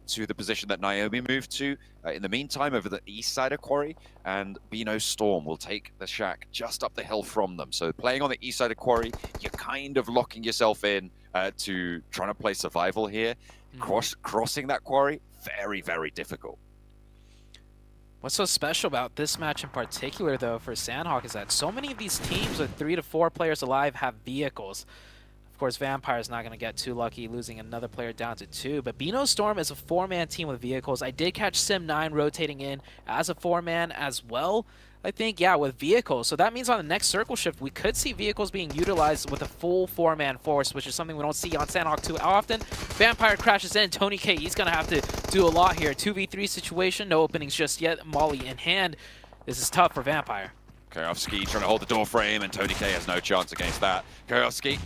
to the position that Naomi moved to in the meantime over the east side of Quarry, and Beano Storm will take the shack just up the hill from them. So playing on the east side of Quarry, you're kind of locking yourself in to trying to play survival here. Crossing that Quarry, very, very difficult. What's so special about this match in particular, though, for Sandhawk is that so many of these teams with 3 to 4 players alive have vehicles. Of course, Vampire's not going to get too lucky, losing another player down to 2. But Beano Storm is a 4-man team with vehicles. I did catch Sim9 rotating in as a 4-man as well, I think, yeah, with vehicles. So that means on the next circle shift, we could see vehicles being utilized with a full 4-man force, which is something we don't see on Sandhawk too often. Vampire crashes in. Tony K, he's going to have to do a lot here. 2v3 situation, no openings just yet. Molly in hand. This is tough for Vampire. Kayovsky trying to hold the door frame, and Tony K has no chance against that. Kayovsky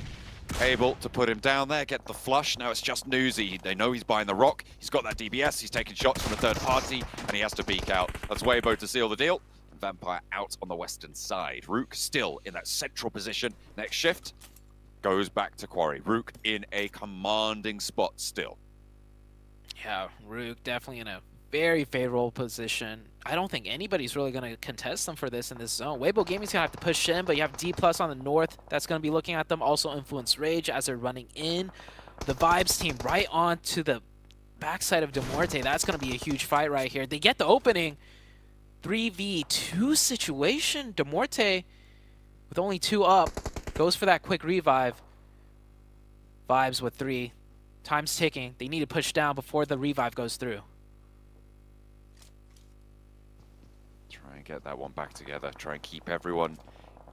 able to put him down there, get the flush. Now it's just Newsy. They know he's behind the rock. He's got that DBS. He's taking shots from a third party, and he has to peek out. That's Weibo to seal the deal. And Vampire out on the western side. Rook still in that central position. Next shift goes back to Quarry. Rook in a commanding spot still. Yeah, Rook definitely in a very favorable position. I don't think anybody's really going to contest them for this in this zone. Weibo Gaming's going to have to push in, but you have D+ on the north that's going to be looking at them. Also Influence Rage as they're running in. The Vibes team right on to the backside of Demorte. That's going to be a huge fight right here. They get the opening. 3v2 situation. Demorte, with only 2 up, goes for that quick revive. Vibes with 3. Time's ticking. They need to push down before the revive goes through. Try and get that one back together. Try and keep everyone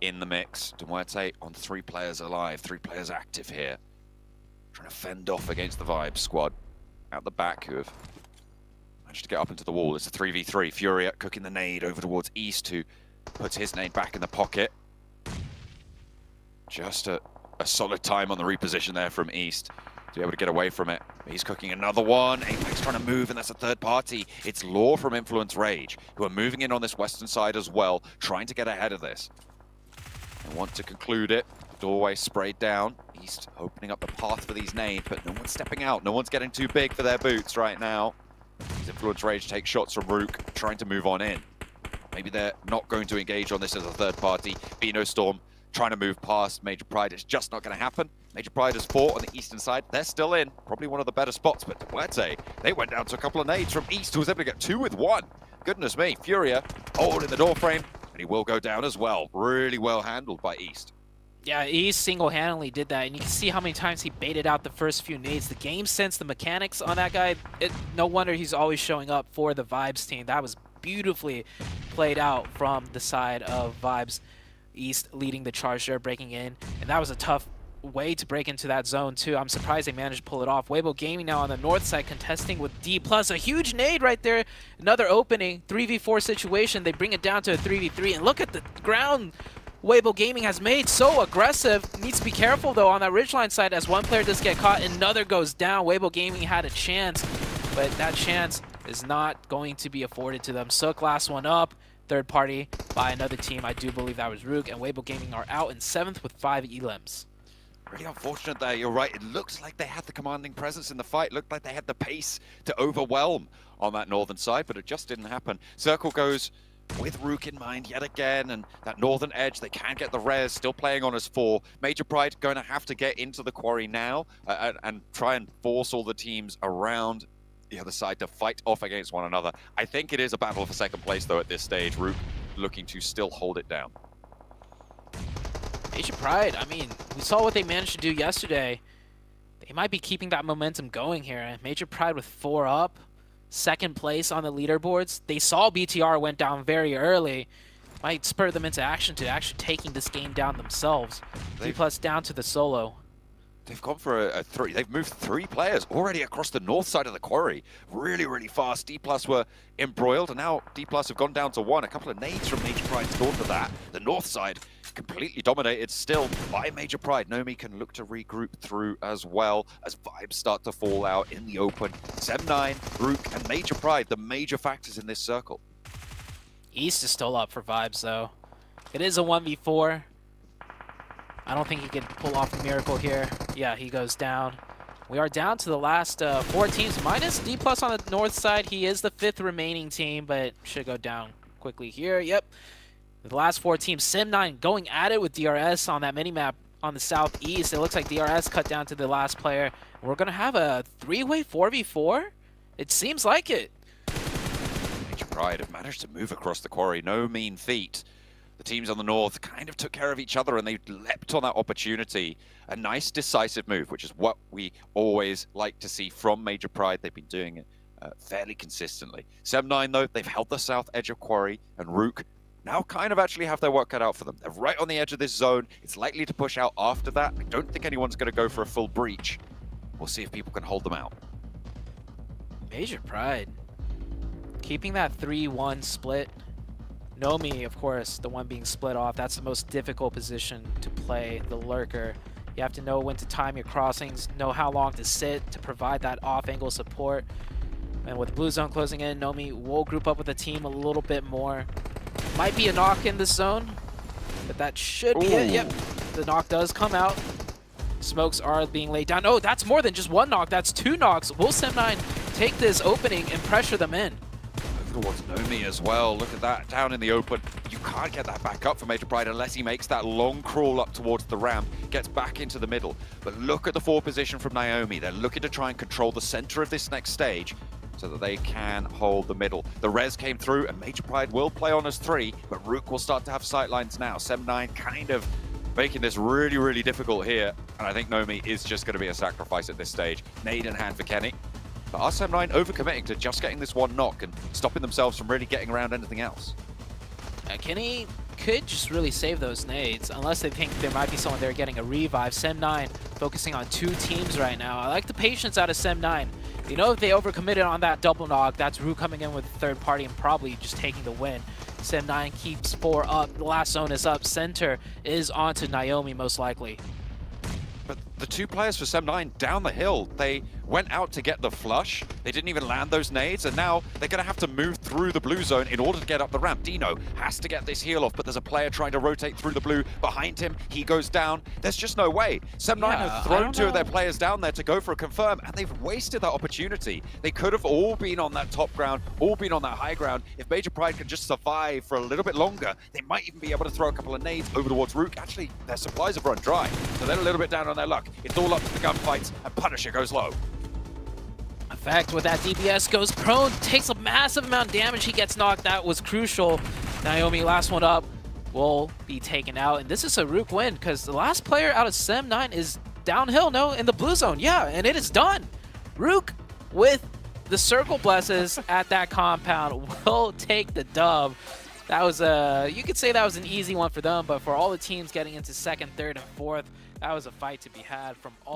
in the mix. Demorte on 3 players alive, 3 players active here. Trying to fend off against the Vibe squad out the back who have managed to get up into the wall. It's a 3v3. Furia cooking the nade over towards East, who puts his nade back in the pocket. Just a solid time on the reposition there from East to be able to get away from it. He's cooking another one. Apex trying to move, and that's a third party. It's Law from Influence Rage, who are moving in on this western side as well, trying to get ahead of this. They want to conclude it. Doorway sprayed down. East opening up the path for these nades, but no one's stepping out. No one's getting too big for their boots right now. As Influence Rage takes shots from Rook, trying to move on in. Maybe they're not going to engage on this as a third party. Beano Storm trying to move past Major Pride. It's just not going to happen. Major Pride has fought on the eastern side. They're still in. Probably one of the better spots, but Duerte, they went down to a couple of nades from East, who was able to get 2 with 1. Goodness me. Furia holding the door frame, and he will go down as well. Really well handled by East. Yeah, he single-handedly did that, and you can see how many times he baited out the first few nades. The game sense, the mechanics on that guy, no wonder he's always showing up for the Vibes team. That was beautifully played out from the side of Vibes. East leading the charge there, breaking in, and that was a tough way to break into that zone too. I'm surprised they managed to pull it off. Weibo Gaming now on the north side contesting with D+. A huge nade right there. Another opening, 3v4 situation. They bring it down to a 3v3, and look at the ground Weibo Gaming has made. So aggressive. Needs to be careful though on that ridgeline side as one player does get caught, another goes down. Weibo Gaming had a chance, but that chance is not going to be afforded to them. Sook last one up. Third party by another team. I do believe that was Rook, and Weibo Gaming are out in 7th with 5 elims. Really unfortunate there, you're right. It looks like they had the commanding presence in the fight. Looked like they had the pace to overwhelm on that northern side, but it just didn't happen. Circle goes with Rook in mind yet again, and that northern edge, they can get the res, still playing on as 4. Major Pride going to have to get into the quarry now and try and force all the teams around the other side to fight off against one another. I think it is a battle for second place though at this stage. Rook looking to still hold it down. Major Pride, I mean, we saw what they managed to do yesterday. They might be keeping that momentum going here. Major Pride with 4 up, 2nd place on the leaderboards. They saw BTR went down very early. Might spur them into action to actually taking this game down themselves. D+ down to the solo. They've gone for a 3. They've moved 3 players already across the north side of the quarry. Really, really fast. D+ were embroiled, and now D+ have gone down to 1. A couple of nades from Major Pride scored for that. The north side completely dominated still by Major Pride. Nomi can look to regroup through as well as vibes start to fall out in the open. Sem9, Rook, and Major Pride, the major factors in this circle. East is still up for Vibes, though. It is a 1v4. I don't think he can pull off a miracle here. Yeah, he goes down. We are down to the last 4 teams, minus D+ on the north side. He is the 5th remaining team, but should go down quickly here. Yep. The last 4 teams, Sim9 going at it with DRS on that minimap on the southeast. It looks like DRS cut down to the last player. We're going to have a 3-way 4v4? It seems like it. Major Pride have managed to move across the quarry. No mean feat. The teams on the north kind of took care of each other and they leapt on that opportunity. A nice decisive move, which is what we always like to see from Major Pride. They've been doing it fairly consistently. 7-9 though, they've held the south edge of quarry, and Rook now kind of actually have their work cut out for them. They're right on the edge of this zone. It's likely to push out after that. I don't think anyone's going to go for a full breach. We'll see if people can hold them out. Major Pride keeping that 3-1 split. Nomi, of course, the one being split off. That's the most difficult position to play, the lurker. You have to know when to time your crossings, know how long to sit to provide that off-angle support. And with blue zone closing in, Nomi will group up with the team a little bit more. Might be a knock in this zone, but that should be it. Yep, the knock does come out. Smokes are being laid down. Oh, that's more than just 1 knock. That's 2 knocks. Will Sim9 take this opening and pressure them in? Towards Nomi as well. Look at that, down in the open. You can't get that back up for Major Pride unless he makes that long crawl up towards the ramp, gets back into the middle. But look at the forward position from Naomi. They're looking to try and control the center of this next stage so that they can hold the middle. The res came through and Major Pride will play on as 3, but Rook will start to have sightlines now. 7-9 kind of making this really, really difficult here. And I think Nomi is just going to be a sacrifice at this stage. Nade in hand for Kenny. But are 7-9 overcommitting to just getting this 1 knock and stopping themselves from really getting around anything else? Kenny could just really save those nades, unless they think there might be someone there getting a revive. Sim9 focusing on 2 teams right now. I like the patience out of Sim9. You know, if they overcommitted on that double knock, that's Rue coming in with a 3rd party and probably just taking the win. Sim9 keeps 4 up. The last zone is up. Center is onto Naomi, most likely. But the 2 players for 7-9 down the hill, they went out to get the flush. They didn't even land those nades, and now they're going to have to move through the blue zone in order to get up the ramp. Dino has to get this heal off, but there's a player trying to rotate through the blue behind him. He goes down. There's just no way. 7-9 have thrown 2 of their players down there to go for a confirm, and they've wasted that opportunity. They could have all been on that top ground, all been on that high ground. If Major Pride could just survive for a little bit longer, they might even be able to throw a couple of nades over towards Rook. Actually, their supplies have run dry, so they're a little bit down on their luck. It's all up to the gunfights, and Punisher goes low. Effect with that DBS goes prone, takes a massive amount of damage. He gets knocked. That was crucial. Naomi, last one up, will be taken out. And this is a Rook win because the last player out of Sim9 is downhill, no, in the blue zone. Yeah, and it is done. Rook with the circle blesses at that compound will take the dub. That was you could say that was an easy one for them, but for all the teams getting into 2nd, 3rd, and 4th, that was a fight to be had from all